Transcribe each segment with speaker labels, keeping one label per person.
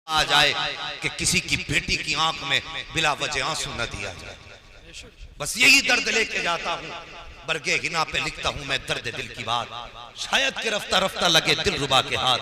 Speaker 1: आ जाए कि किसी की बेटी की आंख में बिला वजह आंसू न दिया जाए। बस यही दर्द लेके जाता हूँ, बरगे हिना पे लिखता हूँ मैं दर्द दिल की बात। शायद कि रफ्ता रफ्ता लगे दिल रुबा के हाथ,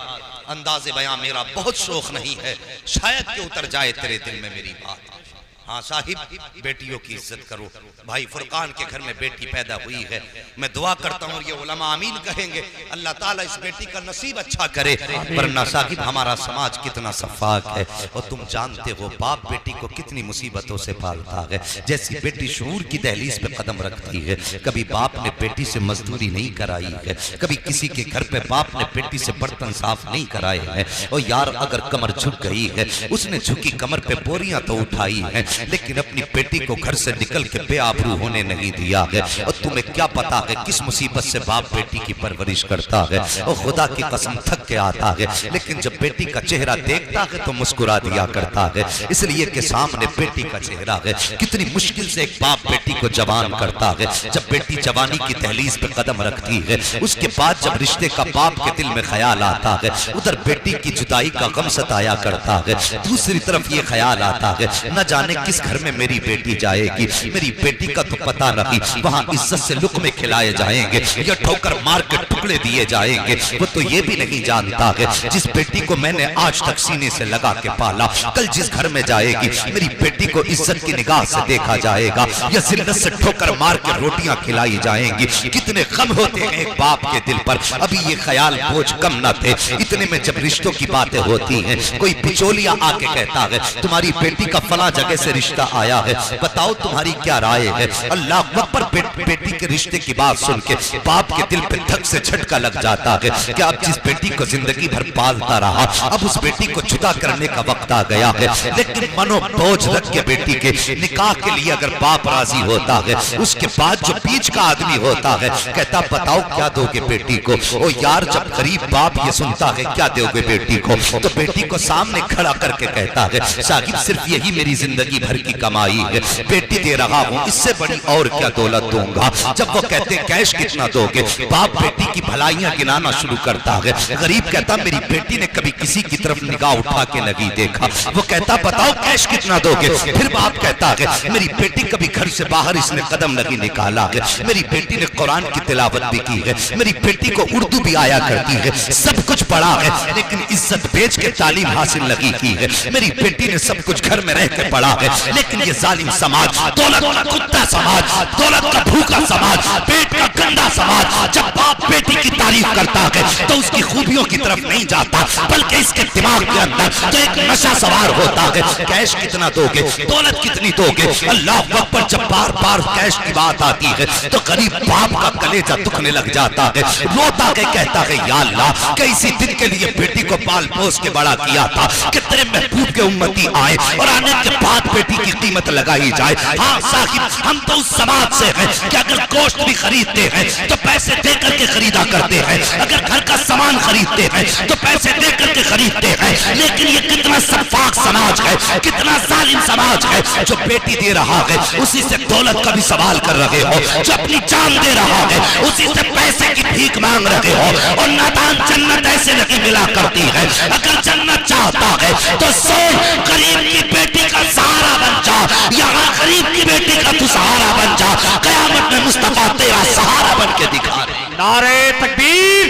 Speaker 1: अंदाज़े बयां मेरा बहुत शौक नहीं है, शायद कि उतर जाए तेरे दिल में मेरी बात। हाँ साहिब, बेटियों की इज्जत करो। भाई फुरकान के घर में बेटी पैदा हुई है, मैं दुआ करता हूँ ये उलमा आमीन कहेंगे, अल्लाह ताला इस बेटी का नसीब अच्छा करे। वरना साहिब हमारा समाज कितना सफाक है, और तुम जानते हो बाप बेटी को कितनी मुसीबतों से पालता है। जैसी बेटी शऊर की दहलीज पे कदम रखती है, कभी बाप ने बेटी से मजदूरी नहीं कराई है, कभी किसी के घर पे बाप ने बेटी से बर्तन साफ नहीं कराए हैं। और यार अगर कमर झुक गई है, उसने झुकी कमर पे बोरियां तो उठाई है, लेकिन अपनी बेटी को घर से निकल के बेआबरू होने नहीं दिया है। और तुम्हें क्या पता है किस मुसीबत से बाप बेटी की परवरिश करता है। और खुदा की कसम थक के आता है, लेकिन जब बेटी का चेहरा देखता है तो मुस्कुरा दिया करता है, इसलिए कि सामने बेटी का चेहरा है। कितनी मुश्किल से एक बाप बेटी को जवान करता है। जब बेटी जवानी की दहलीज पे कदम रखती है, उसके बाद जब रिश्ते का बाप के दिल में ख्याल आता है, उधर बेटी की जुदाई का गम सताया करता है, दूसरी तरफ ये ख्याल आता है न जाने किस घर में मेरी बेटी जाएगी, मेरी बेटी का तो पता नहीं, वहां इज्जत से लुक़मे खिलाए जाएंगे या ठोकर मार के टुकड़े दिए जाएंगे। वो तो ये भी नहीं जानता है जिस बेटी को मैंने आज तक सीने से लगा के पाला, कल जिस घर में जाएगी मेरी बेटी को इज्जत की निगाह से देखा जाएगा या जिल्लत से ठोकर मार के रोटियां खिलाई जाएंगी। कितने गम होते हैं एक बाप के दिल पर। अभी ये ख्याल बोझ कम न थे, इतने में जब रिश्तों की बातें होती हैं, कोई बिचौलिया आके कहता है तुम्हारी बेटी का फला जगह से रिश्ता आया है, बताओ तुम्हारी क्या राय है। अल्लाह अकबर, बेटी के रिश्ते की बात सुन के बाप के दिल पे धक से झटका लग जाता है कि अब जिस बेटी को जिंदगी भर पालता रहा, अब उस बेटी को जुदा करने का वक्त आ गया है। लेकिन मनो बोझ रख के बेटी के निकाह के लिए अगर बाप राजी होता है, उसके बाद जो बीच का आदमी होता है कहता बताओ क्या दोगे बेटी को। ओ यार, जब गरीब बाप ये सुनता है क्या दोगे बेटी को, तो बेटी को सामने खड़ा करके कहता है साहिब सिर्फ यही मेरी जिंदगी भर की कमाई है, बेटी दे रहा हूँ, इससे बड़ी और क्या दौलत दूंगा। जब वो कहते कैश कितना दोगे, बाप बेटी की भलाइयां गिनाना शुरू करता है। गरीब कहता मेरी बेटी ने कभी किसी की तरफ निगाह उठा के नहीं देखा। वो कहता बताओ कैश कितना दोगे। फिर बाप कहता है मेरी बेटी कभी घर से बाहर इसने कदम नहीं निकाला है, मेरी बेटी ने कुरान की तिलावत भी की है, मेरी बेटी को उर्दू भी आया करती है, सब कुछ पढ़ा है, लेकिन इज्जत बेच के तालीम हासिल नहीं की है। मेरी बेटी ने सब कुछ घर में रह के पढ़ा है, लेकिन ये जालिम समाज, दौलत का कुत्ता समाज, दौलत का भूखा समाज, पेट का गंदा समाज जब बाप बेटी की तारीफ करता है तो उसकी खूबियों की तरफ नहीं जाता, बल्कि इसके दिमाग के अंदर तो एक नशा सवार होता है। कैश कितना दोगे, दौलत कितनी दोगे। अल्लाह अकबर, जब बार बार कैश की बात आती है तो गरीब बाप का कलेजा दुखने लग जाता है, रोता के कहता है या अल्लाह कि इसी दिन के लिए बेटी को पाल पोस के बड़ा किया था कि तेरे महबूब के उम्मती आए और आने के बाद बेटी की कीमत लगाई जाए। हाँ साहिब, हम तो उस समाज से हैं कि अगर गोश्त भी खरीदते हैं तो पैसे दे करके खरीदा करते हैं, अगर घर का सामान खरीदते हैं तो पैसे दे करके खरीदते हैं। लेकिन ये कितना सफाक समाज है, कितना जालिम समाज है, जो बेटी दे रहा है उसी से दौलत का भी सवाल कर रहे हो, जो अपनी जान दे रहा है उसी से पैसे की भीख मांग रहे हो। और नादान जन्नत ऐसे नहीं मिला करती है, अगर जन्नत चाहता है तो सोच गरीब की बेटी का सहारा बन जा, यहाँ गरीब की बेटी का तू सहारा बन जा, कयामत में मुस्तफा तेरा सहारा बन के दिखा रहे।
Speaker 2: नारे तकबीर,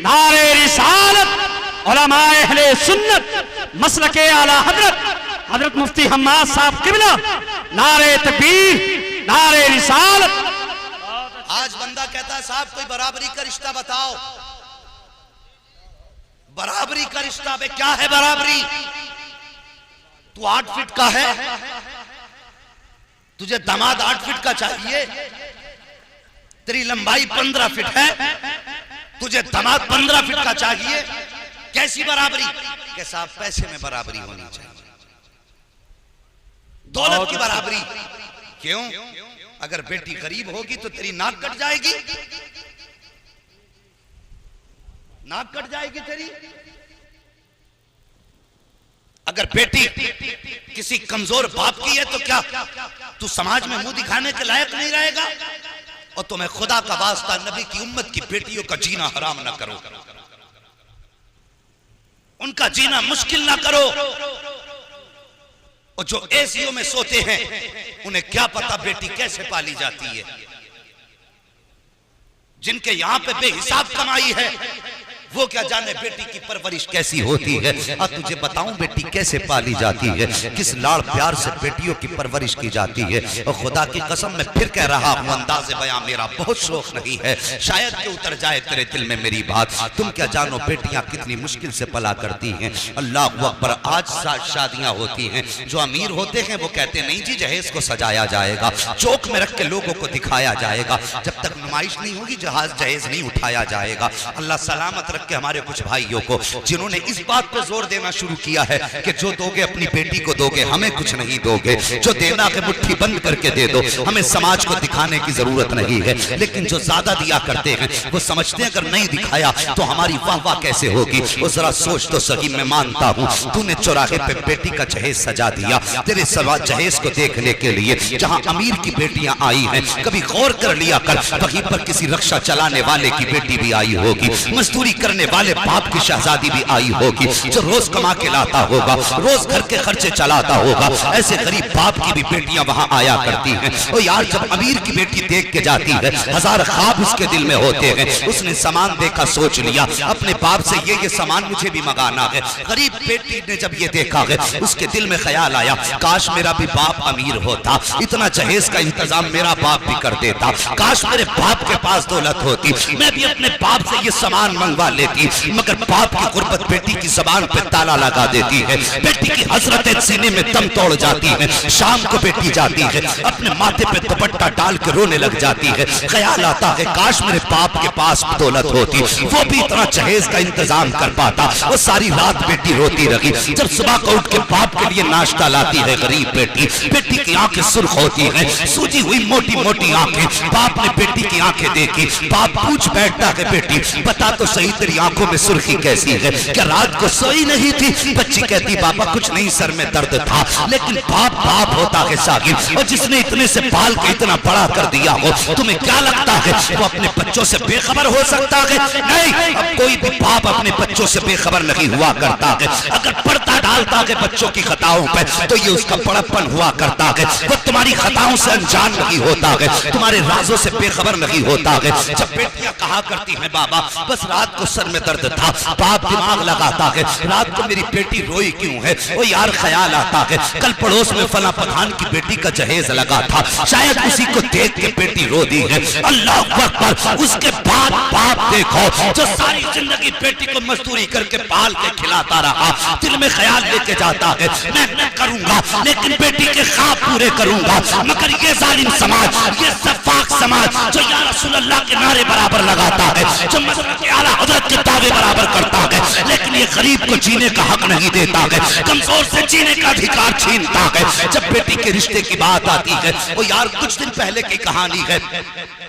Speaker 2: नारे रिसालत, उलमाए अहले सुन्नत, मसलके आला हजरत मुफ्ती हम्माद साहब किबला, नारे तकबीर, नारे रिसालत।
Speaker 1: आज बंदा कहता है साहब कोई बराबरी का रिश्ता बताओ, बराबरी का रिश्ता बे क्या है बराबरी। तू 8 फीट का है, तुझे दामाद 8 फीट का चाहिए, तेरी लंबाई 15 फीट है, तुझे दामाद 15 फीट का चाहिए, कैसी बराबरी। के साहब पैसे में बराबरी होनी चाहिए, दौलत की बराबरी। क्यों? अगर बेटी गरीब होगी तो तेरी नाक कट जाएगी, नाक कट जाएगी तेरी। अगर बेटी किसी कमजोर बाप की है तो क्या तू समाज में मुंह दिखाने के लायक नहीं रहेगा। और तुम्हें खुदा का वास्ता नबी की उम्मत की बेटियों का जीना हराम ना करो। उनका जीना मुश्किल ना करो। और जो एसीओ में सोते हैं उन्हें क्या पता बेटी कैसे पाली जाती है। जिनके यहां पे बेहिसाब कमाई है वो क्या जाने बेटी की परवरिश कैसी होती है। और तुझे बताऊं बेटी कैसे पाली जाती है, किस लाड़ प्यार से बेटियों की परवरिश की जाती है। और खुदा की कसम मैं फिर कह रहा हूं, अंदाज़े बयां मेरा बहुत शौक नहीं है, शायद कि उतर जाए तेरे दिल में मेरी बात। तुम क्या जानो बेटियां कितनी मुश्किल से पला करती हैं। अल्लाह अकबर। आज शादियां होती हैं, जो अमीर होते हैं वो कहते नहीं जी जहेज को सजाया जाएगा, चौक में रख के लोगों को दिखाया जाएगा। जब तक नुमाइश नहीं होगी जहेज नहीं उठाया जाएगा। अल्लाह सलामत के हमारे कुछ भाइयों को जिन्होंने इस बात पर जोर देना शुरू किया है कि जो दोगे अपनी बेटी को दोगे, हमें कुछ नहीं दोगे, जो देना है मुट्ठी बंद करके दे दो, हमें समाज को दिखाने की जरूरत नहीं है। लेकिन जो ज्यादा दिया करते हैं वो समझते हैं अगर नहीं दिखाया तो हमारी वाह वाह कैसे होगी। वो जरा सोच तो सही। मैं मानता हूँ तूने चौराहे पे बेटी का जहेज सजा दिया, तेरे सवा जहेज को देखने के लिए जहाँ अमीर की बेटियां आई हैं, कभी गौर कर लिया कर वहीं पर किसी रक्षा चलाने वाले की बेटी भी आई होगी, मजदूरी करने वाले बाप की शहजादी भी आई होगी, जो रोज कमा के लाता होगा, रोज घर के खर्चे चलाता होगा। ऐसे गरीब बाप की भी बेटियां वहां आया करती हैं। और यार जब अमीर की बेटी देख के जाती है, हजार ख्वाब उसके दिल में होते हैं। उसने सामान देखा, सोच लिया अपने बाप से ये सामान मुझे भी मंगाना है। गरीब बेटी ने जब ये देखा है, उसके दिल में ख्याल आया काश मेरा भी बाप अमीर होता, इतना जहेज का इंतजाम मेरा बाप भी कर देता, काश मेरे बाप के पास दौलत होती, मैं भी अपने बाप से ये सामान मंगवा लेती। मगर बाप की गुर्बत बेटी की जबान पे ताला लगा देती है, बेटी की हसरतें सीने में दम तोड़ जाती है। शाम को बेटी जाती है, अपने माथे पे दुपट्टा डाल के रोने लग जाती है। ख्याल आता है काश मेरे बाप के पास दौलत होती, वो भी इतना जहेज का इंतजाम कर पाता। वो सारी रात बेटी रोती रही। जब सुबह को उठ के बाप के लिए नाश्ता लाती है गरीब बेटी, बेटी की आंखें सुर्ख होती हैं, सूजी हुई मोटी मोटी आंखें। बाप ने बेटी की आंखें देखी, बाप पूछ बैठता है बेटी बता तो सही तेरी आंखों में सुर्खी कैसी है, क्या रात को सोई नहीं थी? बच्ची कहती बाबा कुछ नहीं, सर में दर्द था। लेकिन बाप बाप होता है साहिब, और जिसने इतने से पाल के इतना बड़ा कर दिया हो, तुम्हें क्या लगता है वो अपने बच्चों से बेखबर हो सकता है? नहीं, अब कोई भी बाप अपने बच्चों से बेखबर नहीं हुआ करता है। अगर पर्दा डालता है बच्चों की खताओं पर तो ये उसका बड़प्पन हुआ करता है। वो तुम्हारी खताओं से अनजान नहीं होता है, तुम्हारे राजों से बेखबर नहीं होता है। जब बेटियां कहा करती हैं बाबा बस रात को सर में दर्द था, बाप दिमाग लगाता है रात को मेरी बेटी रोई क्यों है। वो यार ख्याल आता है कल पड़ोस में फला पठान की बेटी का जहेज लगा था, शायद उसी को देख के बेटी रो दी है। अल्लाह अकबर। उसके बाद बाप देखो जो सारी जिंदगी बेटी को मजदूरी करके पाल के खिलाता रहा, दिल में ख्याल लेके जाता है मैं करूंगा लेकिन बेटी के ख्वाब पूरे करूंगा। मगर ये जालिम समाज, ये सफाक समाज जो या रसूल अल्लाह के नारे बराबर लगाता है, जो मसलक आला हज़रत के दावे बराबर करता है, लेकिन ये गरीब को जीने का हक नहीं देता है, कमजोर से जीने का अधिकार छीनता है। जब बेटी के रिश्ते की बात आती है, वो यार कुछ दिन पहले की कहानी है,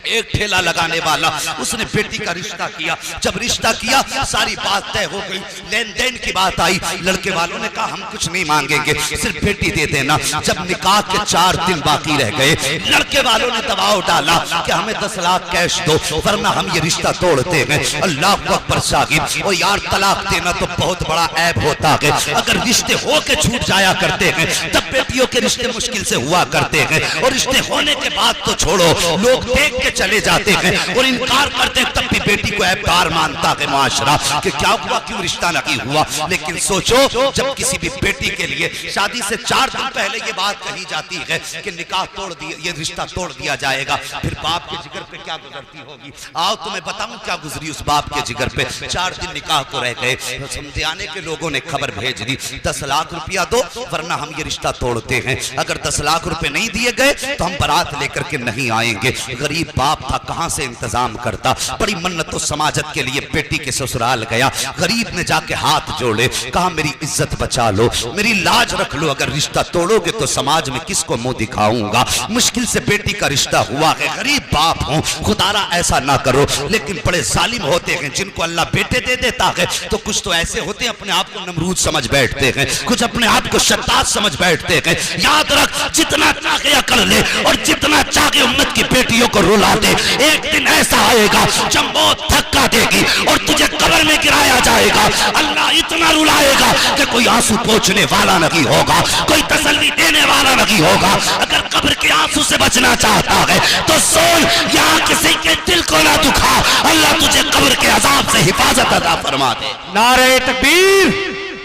Speaker 1: एक ठेला लगाने वाला उसने बेटी का रिश्ता किया। जब रिश्ता किया सारी बात तय हो गई, लेन देन की बात आई। लड़के वालों ने कहा हम कुछ नहीं मांगेंगे, सिर्फ बेटी दे देना। जब निकाह के 4 दिन बाकी रह गए, लड़के वालों ने दबाव डाला कि हमें 10 लाख कैश दो वरना हम ये रिश्ता तोड़ते हैं। अल्लाह अकबर साहिब। और यार तलाक देना तो बहुत बड़ा ऐब होता है। अगर रिश्ते हो के छूट जाया करते हैं तब बेटियों के रिश्ते मुश्किल से हुआ करते हैं, और रिश्ते होने के बाद तो छोड़ो, लोग देख के चले जाते हैं और इनकार करते हैं, तब भी बेटी को ऐबदार मानता है माशरा कि क्या हुआ, क्यों रिश्ता नहीं हुआ। लेकिन सोचो जब किसी भी बेटी के लिए शादी से 4 दिन पहले ये बात कही जाती है कि निकाह तोड़ दिया, ये रिश्ता तोड़ दिया जाएगा, फिर बाप के जिगर पे क्या गुजरती होगी। आओ तुम्हें बताऊं क्या गुजरी उस बाप के जिगर पे। 4 दिन निकाह को रह गए, समझाने के लोगों ने खबर भेज दी 10 लाख रुपया दो वरना हम ये रिश्ता तोड़ते हैं। अगर 10 लाख रुपए नहीं दिए गए तो हम बारात लेकर के नहीं आएंगे। गरीब बाप था, कहां से इंतजाम करता। बड़ी मन्नतों समाजत के लिए बेटी के ससुराल गया। गरीब ने जाके हाथ जोड़े, कहा मेरी इज्जत बचा लो, मेरी लाज रख लो, अगर रिश्ता तोड़ोगे तो समाज में किसको मुंह दिखाऊंगा। मुश्किल से बेटी का रिश्ता हुआ है, गरीब बाप हूं, खुदारा ऐसा ना करो। लेकिन बड़े जालिम होते हैं जिनको अल्लाह बेटे दे देता है, तो कुछ तो ऐसे होते हैं अपने आप को नमरूद समझ बैठते हैं, कुछ अपने आप को शत्तार समझ बैठते हैं। याद रख जितना चाहे कर ले और जितना चाहे उम्मत की बेटियों को रुला दे, एक दिन ऐसा आएगा जब मौत धक्का देगी और तुझे कब्र में गिराया जाएगा। अल्लाह इतना रुलाएगा कि कोई आंसू पोंछने वाला नहीं होगा, कोई तसल्ली देने वाला नहीं होगा। अगर कब्र के आंसू से बचना चाहता है तो सोच, यहाँ किसी के दिल को ना दुखा, अल्लाह तुझे कब्र के अजाब से हिफाजत अता फरमा दे।
Speaker 2: नारे तकबीर,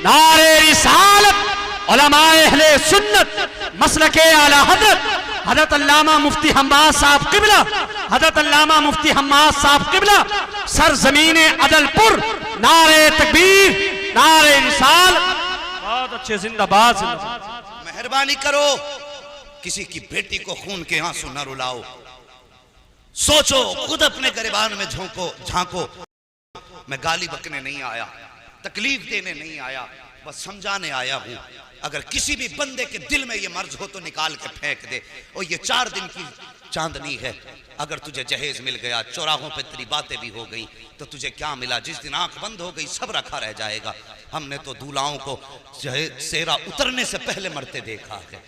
Speaker 2: नारे रिसालत, उलमाए अहले सुन्नत, मसलके आला हजरत हजरत अल्लामा मुफ्ती हम्माद साहब किबला, हजरत अल्लामा मुफ्ती हम्माद साहब किबला, सरजमीने अदलपुर, नारे तकबीर, नारे रिसालत। बहुत अच्छे, जिंदाबाद जिंदाबाद।
Speaker 1: मेहरबानी करो, किसी की बेटी को खून के आंसू न रुलाओ। सोचो, खुद अपने गिरबान में झांको। मैं गाली बकने नहीं आया, तकलीफ देने नहीं आया, बस समझाने आया हूं। अगर किसी भी बंदे के दिल में ये मर्ज हो तो निकाल के फेंक दे। और ये 4 दिन की चांदनी है, अगर तुझे जहेज मिल गया, चौराहों पे तेरी बातें भी हो गई, तो तुझे क्या मिला? जिस दिन आंख बंद हो गई सब रखा रह जाएगा। हमने तो दूल्हाओं को सेहरा उतरने से पहले मरते देखा है।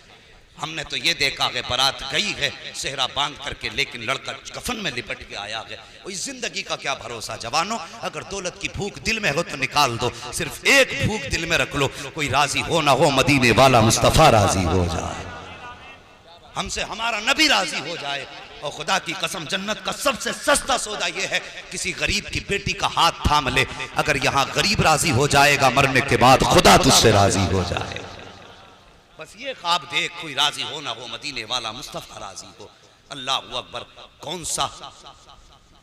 Speaker 1: हमने तो ये देखा है बारात गई है सेहरा बांध करके, लेकिन लड़का कफन में लिपट के आया है। और इस जिंदगी का क्या भरोसा जवानों? अगर दौलत की भूख दिल में हो तो निकाल दो, सिर्फ एक भूख दिल में रख लो, कोई राजी हो ना हो, मदीने वाला मुस्तफा राजी हो जाए, हमसे हमारा नबी राजी हो जाए। और खुदा की कसम, जन्नत का सबसे सस्ता सौदा यह है, किसी गरीब की बेटी का हाथ थाम ले। अगर यहाँ गरीब राजी हो जाएगा, मरने के बाद खुदा तुझसे राजी हो जाए। बस ये ख्वाब देख, कोई राजी हो ना हो, मदीने वाला मुस्तफा राजी हो। अल्लाह अकबर। कौन सा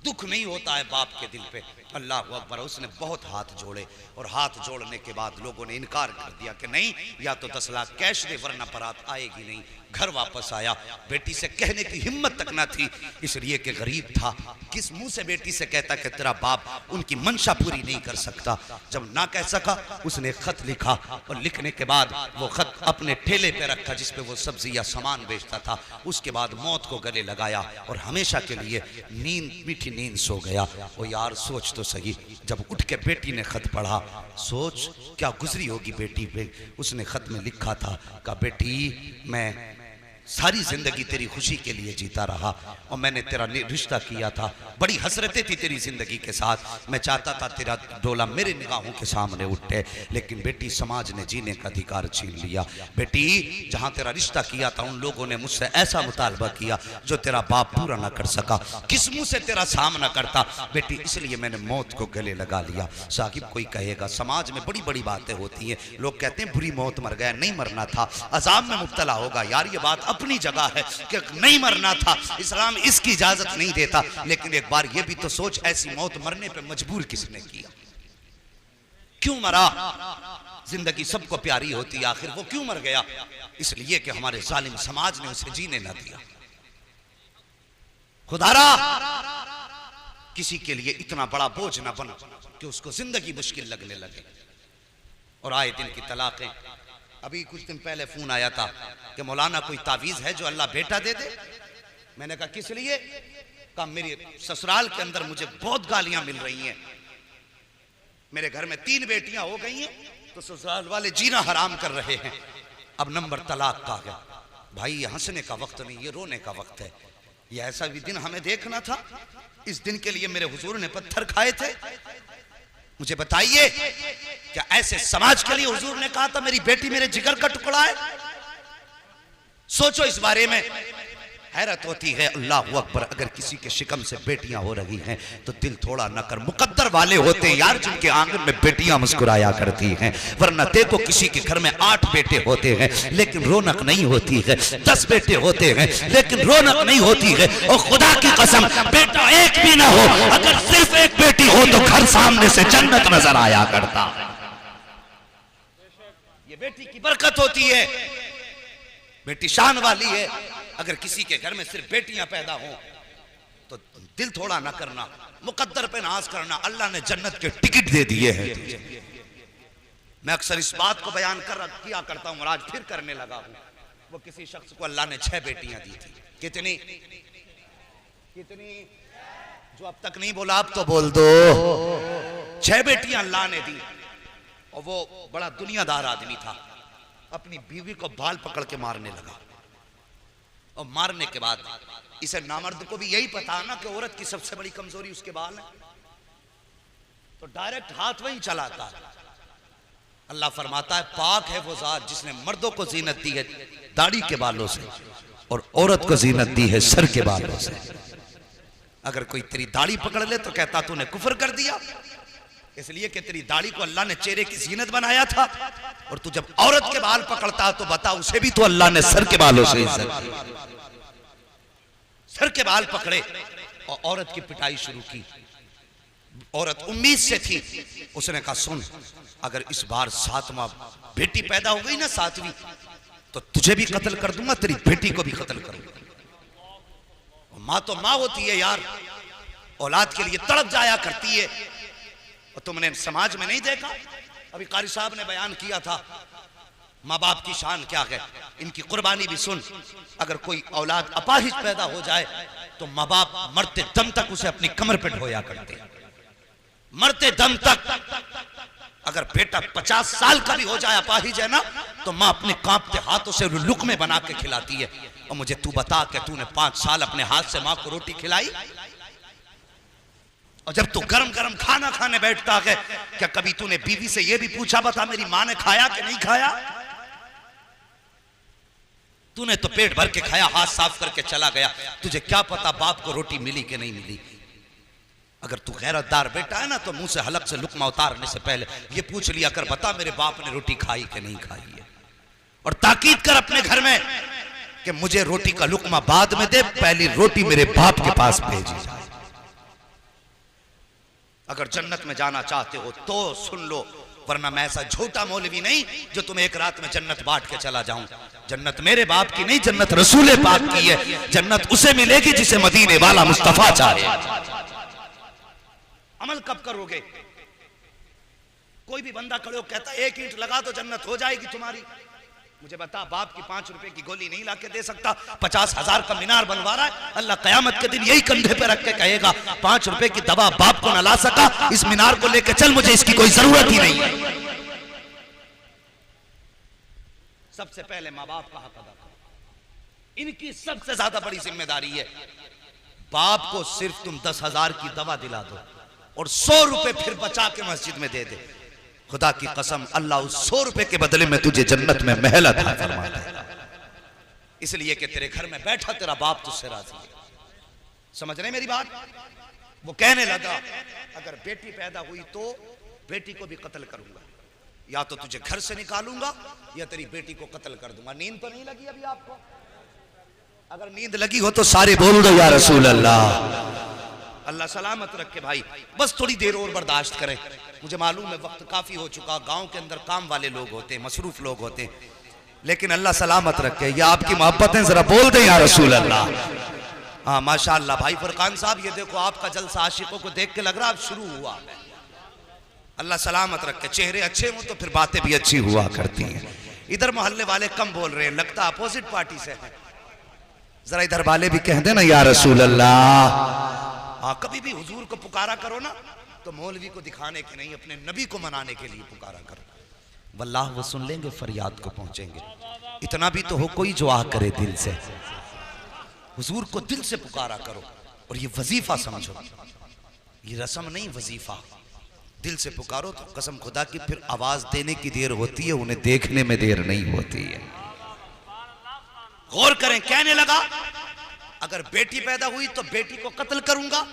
Speaker 1: दुख नहीं होता है बाप के दिल पे। अल्लाह अकबर। उसने बहुत हाथ जोड़े, और हाथ जोड़ने के बाद लोगों ने इनकार कर दिया कि नहीं, या तो 10 लाख कैश दे वरना बारात आएगी नहीं। घर वापस आया, बेटी से कहने की हिम्मत तक ना थी, इसलिए कि गरीब था। किस मुंह से बेटी से कहता कि तेरा बाप उनकी मंशा पूरी नहीं कर सकता। जब ना कह सका, उसने खत लिखा, और लिखने के बाद वो खत अपने ठेले पे रखा जिसपे वो सब्जी या सामान बेचता था। उसके बाद मौत को गले लगाया और हमेशा के लिए मीठी नींद सो गया। वो यार सोच तो सही, जब उठ के बेटी ने खत पढ़ा, सोच क्या गुजरी होगी बेटी पे। उसने खत में लिखा था कि बेटी, मैं सारी जिंदगी तेरी खुशी के लिए जीता रहा, और मैंने तेरा रिश्ता किया था, बड़ी हसरतें थी तेरी जिंदगी के साथ। मैं चाहता था तेरा डोला मेरे निगाहों के सामने उठे, लेकिन बेटी समाज ने जीने का अधिकार छीन लिया। बेटी, जहां तेरा रिश्ता किया था उन लोगों ने मुझसे ऐसा मुतालबा किया जो तेरा बाप पूरा ना कर सका। किस मुंह से तेरा सामना करता बेटी, इसलिए मैंने मौत को गले लगा लिया। साहिब, कोई कहेगा समाज में बड़ी बड़ी बातें होती हैं, लोग कहते हैं बुरी मौत मर गया, नहीं मरना था, अजाब में मुब्तला होगा। यार ये बात अपनी जगह है कि नहीं मरना था, इस्लाम इसकी इजाजत नहीं देता, लेकिन एक बार ये भी तो सोच, ऐसी मौत मरने पे मजबूर किसने किया? क्यों मरा? जिंदगी सबको प्यारी होती है, आखिर वो क्यों मर गया? इसलिए कि हमारे जालिम समाज ने उसे जीने ना दिया। खुदारा किसी के लिए इतना बड़ा बोझ ना बना कि उसको जिंदगी मुश्किल लगने लगे। और आए दिन की तलाकें। अभी कुछ दिन पहले फोन आया था कि मौलाना कोई तावीज है जो अल्लाह बेटा दे दे। मैंने कहा किस लिए? कहा मेरे ससुराल के अंदर मुझे बहुत गालियां मिल रही हैं, मेरे घर में 3 बेटियां हो गई हैं, तो ससुराल वाले जीना हराम कर रहे हैं। अब नंबर तलाक का गया। भाई ये हंसने का वक्त नहीं, ये रोने का वक्त है। ये ऐसा भी दिन हमें देखना था, इस दिन के लिए मेरे हुजूर ने पत्थर खाए थे। मुझे बताइए, क्या ऐसे समाज के लिए हुजूर ने कहा था मेरी बेटी मेरे जिगर का टुकड़ा है? सोचो इस बारे में, हैरत होती है। अल्लाह अकबर। अगर किसी के शिकम से बेटियां हो रही हैं तो दिल थोड़ा न कर। मुकद्दर वाले होते हैं यार जिनके आंगन में बेटियां मुस्कुराया करती हैं, वरना देखो किसी के घर में 8 बेटे होते हैं लेकिन रौनक नहीं होती है, 10 बेटे होते हैं लेकिन रौनक नहीं होती है। और खुदा की कसम, बेटा एक भी ना हो, अगर सिर्फ एक बेटी हो तो घर सामने से जन्नत नजर आया करता। ये बेटी की बरकत होती है, बेटी शान वाली है। अगर किसी के घर में सिर्फ बेटियां पैदा हो तो दिल थोड़ा ना करना, मुकद्दर पे नाज करना। अल्लाह ने जन्नत के टिकट दे दिए हैं। मैं अक्सर इस बात को बयान किया करता हूं और आज फिर करने लगा हूं। वो किसी शख्स को अल्लाह ने 6 बेटियां दी थी। कितनी? जो अब तक नहीं बोला अब तो बोल दो। 6 बेटियां अल्लाह ने दी। और वो बड़ा दुनियादार आदमी था, अपनी बीवी को बाल पकड़ के मारने लगा। और मारने के बाद इसे नामर्द को भी यही पता ना कि औरत की सबसे बड़ी कमजोरी उसके बाल है। तो डायरेक्ट हाथ वहीं चलाता है। अल्लाह फरमाता है पाक है वो ज़ात जिसने मर्दों को जीनत दी है दाढ़ी के बालों से और औरत को जीनत दी है सर के बालों से। अगर कोई तेरी दाढ़ी पकड़ ले तो कहता तूने कुफर कर दिया, इसलिए कि तेरी दाढ़ी को अल्लाह ने चेहरे की जीनत बनाया था। और तू जब औरत के बाल पकड़ता तो बता उसे भी तो अल्लाह ने सर के बालों से सर के बाल पकड़े और औरत की पिटाई शुरू की। औरत उम्मीद से थी, उसने कहा सुन अगर इस बार 7वां बेटी पैदा हो गई ना 7वीं तो तुझे भी कत्ल कर दूंगा, तेरी बेटी को भी कत्ल करूंगा। माँ तो माँ होती है यार, औलाद के लिए तड़प जाया करती है। और तुमने समाज में नहीं देखा, अभी कारी साहब ने बयान किया था माँ बाप की शान क्या है, इनकी कुर्बानी भी सुन। अगर कोई औलाद अपाहिज पैदा हो जाए तो माँ बाप मरते दम तक उसे अपनी कमर पे ढोया करते, मरते दम तक। अगर बेटा 50 साल का भी हो जाए अपाहिज है ना तो माँ अपने कांपते हाथों से लुकमे बना के खिलाती है। और मुझे तू बता कि तूने 5 साल अपने हाथ से माँ को रोटी खिलाई? और जब तू गरम गरम खाना खाने बैठता है क्या कभी तूने बीवी से यह भी पूछा बता मेरी माँ ने खाया कि नहीं खाया? तूने तो पेट भर के खाया, हाथ साफ करके चला गया, तुझे क्या पता बाप को रोटी मिली कि नहीं मिली। अगर तू गैरतदार बेटा है ना तो मुंह से हलक से लुकमा उतारने से पहले ये पूछ लिया कर बता मेरे बाप ने रोटी खाई कि नहीं खाई है। और ताकीद कर अपने घर में कि मुझे रोटी का लुकमा बाद में दे, पहली रोटी मेरे बाप के पास भेजी जाए। अगर जन्नत में जाना चाहते हो तो सुन लो, वरना मैं ऐसा झूठा मौलवी नहीं जो तुम्हें एक रात में जन्नत बांट के चला जाऊं। जन्नत मेरे बाप की नहीं, जन्नत रसूल पाक की है। जन्नत उसे मिलेगी जिसे मदीने वाला मुस्तफा चाहे। अमल कब करोगे? कोई भी बंदा खड़े हो कहता 1 ईंट लगा तो जन्नत हो जाएगी तुम्हारी। मुझे बता बाप की 5 रुपए की गोली नहीं लाके दे सकता, 50,000 का मीनार बनवा रहा है, अल्लाह कयामत के दिन यही कंधे पे रख के कहेगा 5 रुपए की दवा बाप को न ला सका, इस मीनार को लेके चल, मुझे इसकी कोई जरूरत ही नहीं है। सबसे पहले माँ बाप का हक अदा करो, इनकी सबसे ज्यादा बड़ी जिम्मेदारी है। बाप को सिर्फ तुम 10,000 की दवा दिला दो और 100 रुपए फिर बचा के मस्जिद में दे दे, खुदा की कसम अल्लाह उस 100 रुपए के बदले में तुझे जन्नत में महल अता फरमाता है। इसलिए कि तेरे घर में बैठा तेरा बाप तुझसे राजी है। समझ रहे मेरी बात? वो कहने लगा अगर बेटी पैदा हुई तो बेटी को भी कत्ल करूंगा, या तो तुझे घर से निकालूंगा या तेरी बेटी को कत्ल कर दूंगा। नींद तो नहीं लगी अभी आपको? अगर नींद लगी हो तो सारे बोल दो या रसूल अल्लाह। अल्लाह सलामत रखे भाई, बस थोड़ी देर और बर्दाश्त करें। मुझे मालूम है वक्त काफी हो चुका, गांव के अंदर काम वाले लोग होते हैं, मसरूफ लोग होते हैं, लेकिन अल्लाह सलामत रखे। ये आपकी मोहब्बतें जरा बोल दें या रसूल अल्लाह। हाँ माशाअल्लाह भाई फरकान साहब, ये देखो आपका जलसा आशिकों को देख के लग रहा अब शुरू हुआ है। अल्लाह सलामत रखे, चेहरे अच्छे हों तो फिर बातें भी अच्छी हुआ करती हैं। इधर मोहल्ले वाले कम बोल रहे हैं, लगता अपोजिट पार्टी से है। जरा इधर वाले भी कह देना या रसूल अल्लाह। हाँ कभी भी हुजूर को पुकारा करो ना तो मौलवी को दिखाने के नहीं, अपने नबी को मनाने के लिए पुकारा करो, वल्लाह वो सुन लेंगे, फरियाद को पहुंचेंगे। इतना भी तो हो कोई जो आ करे दिल से, हुजूर को दिल से पुकारा करो। और ये वजीफा समझो, ये रस्म नहीं वजीफा। दिल से पुकारो तो कसम खुदा की फिर आवाज देने की देर होती है, उन्हें देखने में देर नहीं होती है। गौर करें, कहने लगा अगर बेटी पैदा हुई तो बेटी को कत्ल करूंगा,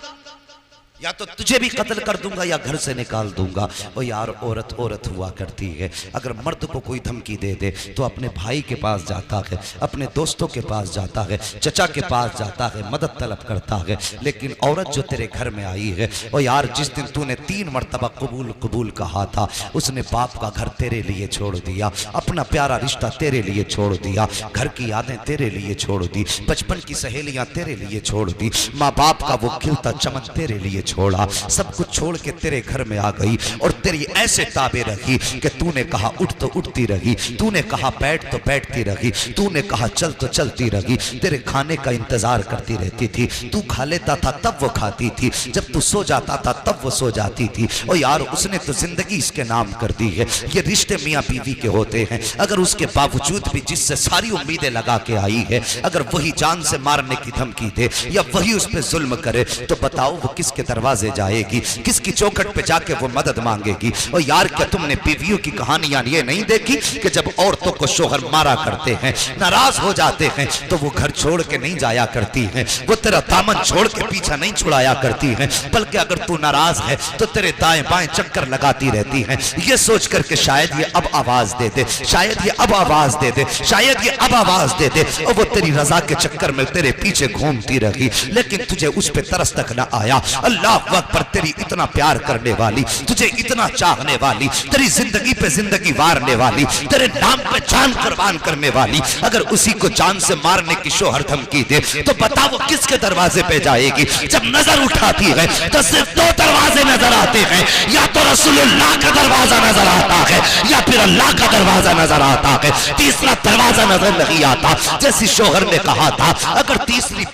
Speaker 1: या तो तुझे भी कत्ल कर दूंगा या घर से निकाल दूंगा। ओ यार औरत औरत हुआ करती है, अगर मर्द को कोई धमकी दे दे तो अपने भाई के पास जाता है, अपने दोस्तों के पास जाता है, चचा के पास जाता है, मदद तलब करता है। लेकिन औरत जो तेरे घर में आई है, ओ यार जिस दिन तूने 3 मरतबा कबूल कबूल कहा था, उसने बाप का घर तेरे लिए छोड़ दिया, अपना प्यारा रिश्ता तेरे लिए छोड़ दिया, घर की यादें तेरे लिए छोड़ दी, बचपन की सहेलियां तेरे लिए छोड़ दी, माँ बाप का वो खिलता चमन तेरे लिए छोड़ा, सब कुछ छोड़ के तेरे घर में आ गई और तेरी ऐसे ताबे रखी कि तूने कहा उठ तो उठती रही, तूने कहा बैठ तो बैठती रही, तूने कहा चल तो चलती रही, तेरे खाने का इंतजार करती रहती थी, तू खा लेता था तब वो खाती थी, जब तू सो जाता था तब वो सो जाती थी। और यार उसने तो जिंदगी इसके नाम कर दी है। ये रिश्ते मियाँ बीवी के होते हैं, अगर उसके बावजूद भी जिससे सारी उम्मीदें लगा के आई है, अगर वही जान से मारने की धमकी दे या वही उस पर जुल्म करे तो बताओ वो किसके तरफ दरवाजे जाएगी, किसकी चौखट पे जाके वो मदद मांगेगी। और यार क्या तुमने बीवियों की कहानियां ये नहीं देखी कि जब औरतों को शोहर मारा करते हैं, नाराज हो जाते हैं, तो वो घर छोड़ के नहीं जाया करती हैं, वो तेरा दामन छोड़ के पीछा नहीं छुड़ाया करती हैं, बल्कि अगर तू नाराज है तो तेरे दाएं बाएं चक्कर लगाती रहती हैं, ये सोच करके शायद ये अब आवाज दे दे, शायद ये अब आवाज दे दे, शायद ये अब आवाज दे दे। और वो तेरी रजा के चक्कर में तेरे पीछे घूमती रही, लेकिन तुझे उस पे तरस तक ना आया। अल्लाह अकबर, तेरी इतना प्यार करने वाली, तुझे इतना चाहने वाली, तेरी जिंदगी पे जिंदगी वारने वाली, तेरे नाम पे जान कुर्बान करने वाली, अगर उसी को जान से मारने की शोहर धमकी दे तो बता वो किसके दरवाजे पे जाएगी। जब नजर उठाती है तो सिर्फ दो दरवाजे नजर आते हैं, या तो रसूलुल्लाह का दरवाजा नजर आता है या फिर अल्लाह का दरवाजा नजर आता है, तीसरा दरवाजा नजर नहीं आता। जैसी शोहर ने कहा था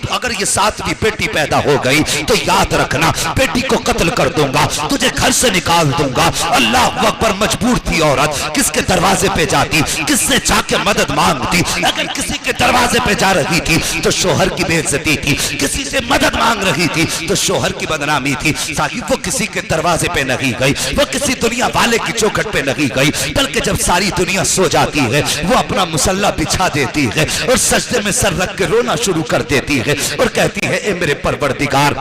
Speaker 1: अगर ये सातवीं बेटी पैदा हो गई तो याद रखना बेटी को कत्ल कर दूंगा, तुझे घर से निकाल दूंगा। अल्लाह अकबर, मजबूर थी औरत, किसके दरवाजे पे जाती, किससे जाके मदद मांगती। अगर किसी के दरवाजे पे जा रही थी तो शोहर की बेइज्जती थी, किसी से मदद मांग रही थी तो शोहर की बदनामी थी। साहिब वो किसी के दरवाजे पे नहीं गई, वो किसी दुनिया वाले की चौखट पे नहीं गई, बल्कि जब सारी दुनिया सो जाती है वो अपना मुसल्ला बिछा देती है और सजदे में सर रख के रोना शुरू कर देती है और कहती है, ए मेरे परवरदिगार,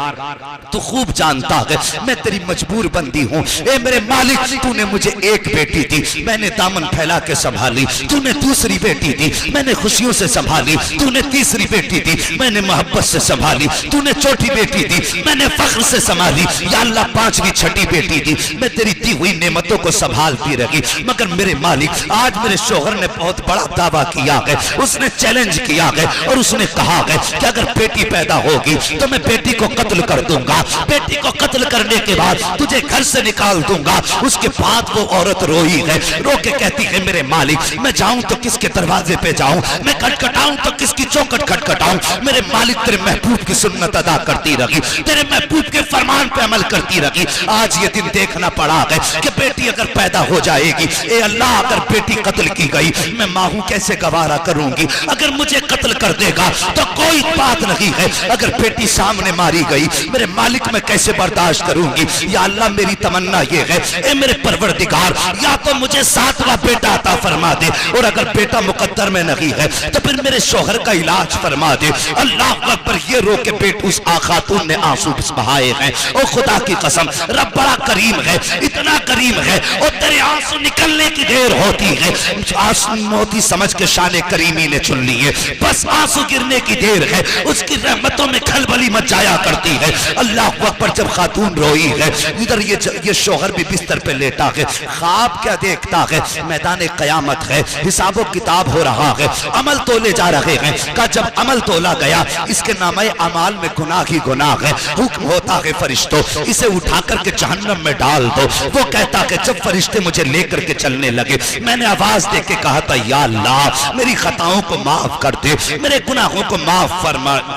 Speaker 1: तू खूब जानता है मैं तेरी मजबूर बंदी हूँ। ए मेरे मालिक, तूने मुझे एक बेटी दी, मैंने दामन फैला के संभाली, तूने दूसरी बेटी दी, मैंने खुशियों से संभाली, तूने तीसरी बेटी दी, मैंने मोहब्बत से संभाली, तूने चौथी बेटी दी, मैंने फख्र से संभाली, या अल्लाह पांचवी छठी बेटी दी, मैं तेरी दी हुई नेमतों को संभालती रही। मगर मेरे मालिक, आज मेरे शोहर ने बहुत बड़ा दावा किया है, उसने चैलेंज किया है और उसने कहा है कि अगर बेटी पैदा होगी तो मैं बेटी को कत्ल कर दूंगा, बेटी को कत्ल करने के बाद तुझे घर से निकाल दूंगा। उसके बाद वो औरत रोई है, रो के कहती है, मेरे मालिक, मैं जाऊं तो किसके दरवाजे पे जाऊं, मैं खटखटाऊं तो किसकी चौखट खटखटाऊं। मेरे मालिक, तेरे महबूब की सुन्नत अदा करती रही, तेरे महबूब के फरमान पे अमल करती रही। आज ये दिन देखना पड़ा है कि बेटी अगर पैदा हो जाएगी, ए अल्लाह, अगर बेटी कत्ल की गई मैं माँ हूं कैसे गवारा करूंगी, अगर मुझे कत्ल कर देगा तो कोई बात नहीं है, अगर बेटी सामने मारी गई मेरे मालिक मैं कैसे बर्दाश्त करूंगी। या अल्लाह, मेरी तमन्ना ये है, ए मेरे परवरदिगार, या तो मुझे सातवां बेटा अता फरमा दे, और अगर बेटा मुकद्दर में नहीं है तो फिर मेरे शोहर का इलाज फरमा दे। अल्लाह अकबर, ये रो के बेट उस खातून ने आंसू बहाए हैं। ओ खुदा की कसम, रब बड़ा करीम है, इतना करीम है, और तेरे आंसू निकलने की देर होती है, आंसू मोती समझ के शान करीमी ने चुन लिए, बस आंसू गिरने की देर है, उसकी रहमतों में खलबली मच जाया करती है। अल्लाह अकबर, जब खातून रोई है, इधर ये शोहर भी बिस्तर पे लेटा है, ख्वाब क्या देखता है, मैदान कयामत है, हिसाबो किताब हो रहा है, अमल तोले जा रहे हैं। का जब अमल तोला गया, इसके नामे अमाल में गुनाह ही गुनाह है, हुक्म होता है फरिश्तों, इसे उठा करके जहन्नम में डाल दो। वो कहता है, जब फरिश्ते मुझे लेकर के चलने लगे, मैंने आवाज दे के कहा था, या अल्लाह, मेरी खताओं को माफ कर दे, मेरे गुनाहों को माफ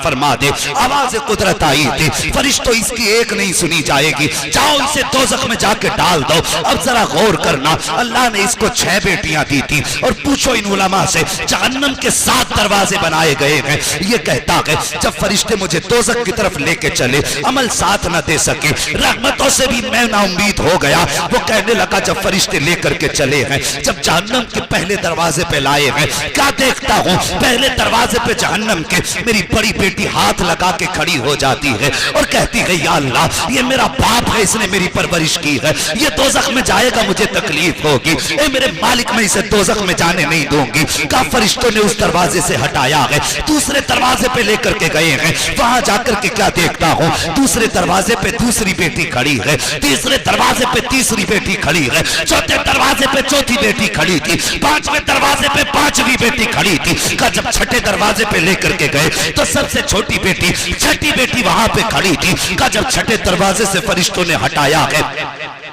Speaker 1: फरमा दे। आवाज कुदरत आई थी, फरिश्तों इसकी एक नहीं सुनी जाएगी, जाओ इसे दोज़ख में जाके डाल दो। अब जरा गौर करना, अल्लाह ने इसको 6 बेटियां दी थी, और पूछो इन उलमा से, जहन्नम के 7 दरवाजे बनाए गए हैं। ये कहता है, जब फरिश्ते मुझे दोज़ख की तरफ लेके चले, अमल साथ न दे सके, रहमतों से भी मैं नाउम्मीद हो गया। वो कहने लगा, जब फरिश्ते लेकर के चले हैं, जब जहन्नम के पहले दरवाजे पे लाए हैं, क्या देखता हूँ, पहले दरवाजे पे जहन्नम के मेरी बड़ी बेटी हाथ लगा के खड़ी हो जाती है और कहती है, या अल्लाह, ये मेरा बाप है, इसने मेरी परवरिश की है, ये दोज़ख में जाएगा, मुझे तकलीफ होगी, ए मेरे मालिक, मैं इसे दोज़ख में जाने नहीं दूंगी। का फरिश्तों ने उस दरवाजे से हटाया है, दूसरे दरवाजे पे लेकर के गए हैं, वहां जाकर के क्या देखता हूँ, दूसरे दरवाजे पे दूसरी बेटी खड़ी है, तीसरे दरवाजे पे तीसरी बेटी खड़ी है, चौथे दरवाजे पे चौथी बेटी खड़ी थी, 5वें दरवाजे पे 5वीं बेटी खड़ी थी। का जब छठे दरवाजे पे लेकर के गए तो सबसे छोटी बेटी, छठी बेटी वहां पे खड़ी थी। का जब छठे दरवाजे से फरिश्तों ने हटाया है,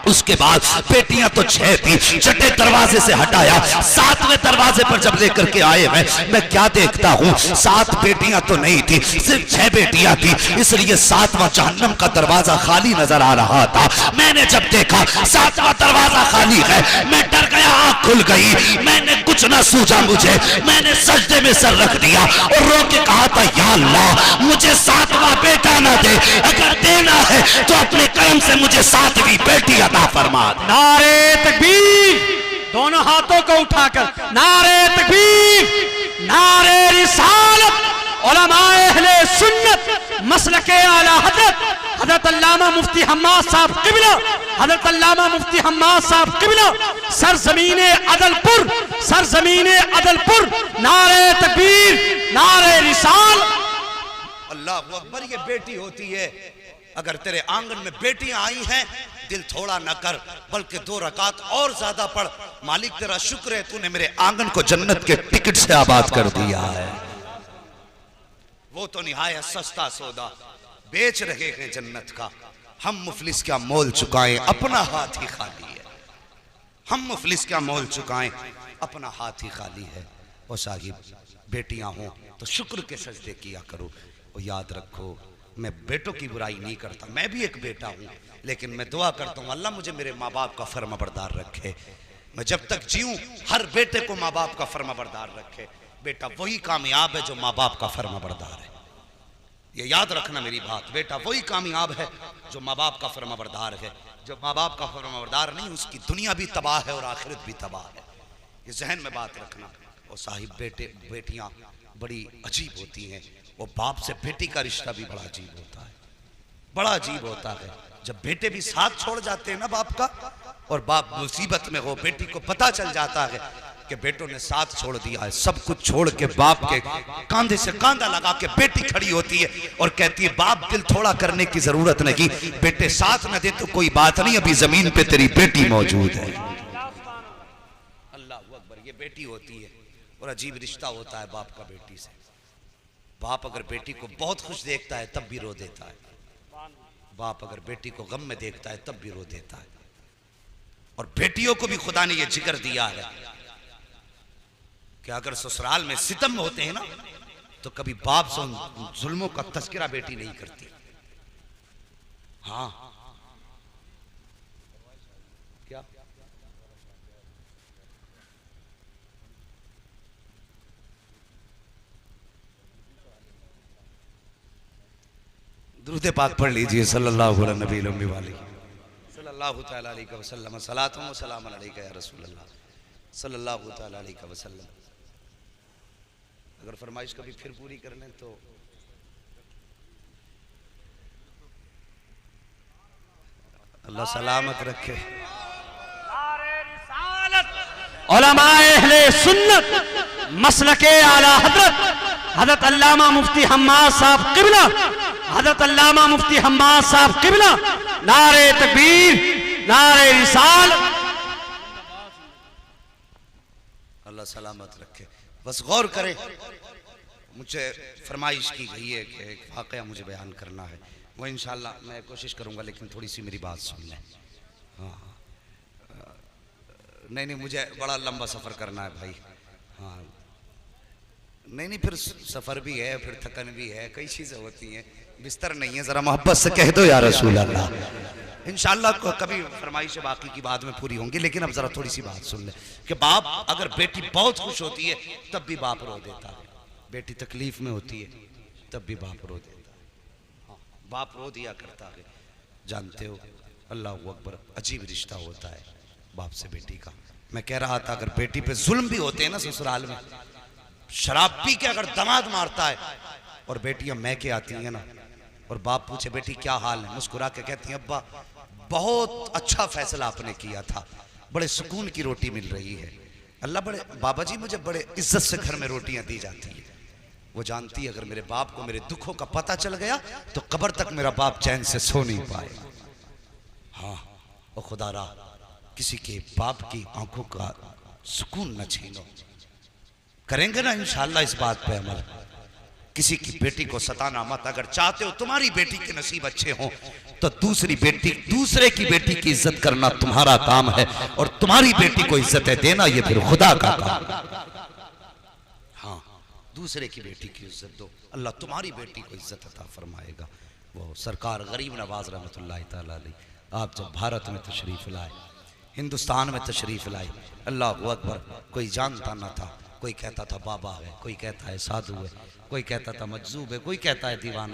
Speaker 1: उसके बाद बेटियां तो 6 थी, छठे दरवाजे से हटाया, 7वें दरवाजे पर जब लेकर के आए मैं क्या देखता हूँ, 7 बेटियां तो नहीं थी, सिर्फ 6 बेटियां थी, इसलिए 7वां जहन्नम का दरवाजा खाली नजर आ रहा था। मैंने जब देखा 7वां दरवाजा खाली है, मैं डर गया, आंख खुल गई, मैंने कुछ ना सूझा मुझे, मैंने सजदे में सर रख दिया और रो के कहा था, या अल्लाह मुझे 7वां बेटा ना दे, अगर देना है तो अपने कर्म से मुझे 7वीं बेटी अता फरमा दे।
Speaker 2: नारे तकबीर, दोनों हाथों को उठाकर नारे तकबीर, नारे रिसालत, उलमाए अहले सुन्नत मसलके आला हजरत अल्लामा मुफ्ती हम्माद साहब किबला, हजरत अल्लामा मुफ्ती हम्माद साहब किबला, सरजमीने अदलपुर, सरजमीने अदलपुर, नारे तकबीर, नारे रिसाल।
Speaker 1: अल्लाह अकबर, ये बेटी होती है। अगर तेरे आंगन में बेटियां आई हैं, दिल थोड़ा न कर, बल्कि 2 रकात और ज्यादा पढ़। मालिक तेरा शुक्र है, तूने मेरे आंगन को जन्नत के टिकट से आबाद कर दिया है। वो तो निहायत सस्ता सौदा बेच रहे हैं जन्नत का। हम मुफलिस क्या मोल चुकाएं, अपना हाथ ही खाली है। हम मुफलिस क्या मोल चुकाएं, अपना हाथ ही खाली है। और साहिब, बेटियां हों तो शुक्र के सजदे किया करो। और याद रखो, मैं बेटों की बुराई नहीं करता, मैं भी एक बेटा हूं, लेकिन मैं दुआ करता हूं अल्लाह मुझे मेरे माँ बाप का फर्माबरदार रखे। मैं जब तक जीऊं हर बेटे को माँ बाप का फर्माबरदार रखे। बेटा वही कामयाब है जो माँ बाप का फर्माबरदार है। ये याद रखना मेरी बात, बेटा वही कामयाब है जो माँ बाप का फर्माबरदार है। जो माँ बाप का फर्माबरदार नहीं, उसकी दुनिया भी तबाह है और आखिरत भी तबाह है। ये जहन में बात रखना। और साहिब, बेटियां बड़ी अजीब होती हैं। वो बाप से बेटी का रिश्ता भी बड़ा अजीब होता है, बड़ा अजीब होता है। जब बेटे भी साथ छोड़ जाते हैं ना बाप का, और बाप मुसीबत में हो, बेटी को पता चल जाता है कि बेटों ने साथ छोड़ दिया है, सब कुछ छोड़ के बाप के कांधे से कांधा लगा के बेटी खड़ी होती है और कहती है, बाप दिल थोड़ा करने की जरूरत नहीं, बेटे साथ न दे तो कोई बात नहीं, अभी जमीन पे तेरी बेटी मौजूद है। अल्लाह अकबर, ये बेटी होती है। और अजीब रिश्ता होता है बाप का बेटी से। बाप अगर बेटी को बहुत खुश देखता है तब भी रो देता है, बाप अगर बेटी को गम में देखता है तब भी रो देता है। और बेटियों को भी खुदा ने यह जिक्र दिया है कि अगर ससुराल में सितम होते हैं ना, तो कभी बाप से उन जुल्मों का तस्करा बेटी नहीं करती। हाँ, क्या दुरूद पाक पढ़ लीजिए, सल्लल्लाहु अलैहि वसल्लम, सलातुम व सलामुन अलैका या रसूल अल्लाह, सल्लल्लाहु अलैहि वसल्लम। अगर फरमाइश कभी फिर पूरी कर लें तो अल्लाह सलामत रखे।
Speaker 2: उलमाए अहले सुन्नत मसलके आला हजरत अल्लामा मुफ्ती हम्माद साहब किबला, हजरत अल्लामा मुफ्ती हम्माद साहब किबला, नारे तकबीर, नारे रिसाल।
Speaker 1: अल्लाह सलामत रखे। बस गौर करें, मुझे फरमाइश की गई है कि एक वाक़या मुझे बयान करना है, वो इंशाल्लाह मैं कोशिश करूंगा, लेकिन थोड़ी सी मेरी बात सुन लें। हाँ, नहीं, मुझे बड़ा लंबा सफ़र करना है भाई। हाँ, नहीं, फिर सफ़र भी है, फिर थकन भी है, कई चीज़ें होती हैं, बिस्तर नहीं है, ज़रा मोहब्बत से कह दो या रसूल अल्लाह। इंशाल्लाह कभी फरमाइश बाकी की बाद में पूरी होंगी, लेकिन अब ज़रा थोड़ी सी बात सुन ले कि बाप अगर बेटी बहुत खुश होती है तब भी बाप रो देता है, बेटी तकलीफ़ में होती है तब भी बाप रो देता है। हाँ, बाप रो दिया करता है। जानते हो, अल्लाह अकबर, अजीब रिश्ता होता है बाप से बेटी का। मैं कह रहा था, अगर बेटी पे जुल्म भी होते हैं ना ससुराल में, शराब पी के अगर दमाद मारता है और बेटियां मैं के आती हैं ना, और बाप पूछे बेटी क्या हाल है, मुस्कुरा के कहती हैं, अब्बा बहुत अच्छा फैसला आपने किया था, बड़े सुकून की रोटी मिल रही है। अल्लाह, बड़े बाबा जी मुझे बड़े इज्जत से घर में रोटियां दी जाती है। वो जानती है अगर मेरे बाप को मेरे दुखों का पता चल गया तो कब्र तक मेरा बाप चैन से सो नहीं पाए। हाँ, और खुदा रा किसी के बाप की आंखों का सुकून न छीनो। करेंगे ना इंशाअल्लाह इस बात पे अमल। किसी की बेटी को सताना मत। अगर चाहते हो तुम्हारी बेटी के नसीब अच्छे हों तो दूसरे की बेटी की इज्जत करना तुम्हारा काम है, और तुम्हारी बेटी को इज्जत देना ये फिर खुदा का काम। हाँ, दूसरे की बेटी की इज्जत दो, अल्लाह तुम्हारी बेटी को इज्जत अता फरमाएगा। वो सरकार गरीब नवाज रहमतुल्लाह तआला अलैह आप जब भारत में तशरीफ लाए, हिंदुस्तान में तशरीफ लाए, अल्लाह अकबर, कोई जानता ना था, कोई कहता था बाबा है, कोई कहता है साधु है, कोई कहता था मजजूब है, कोई कहता है दीवाना।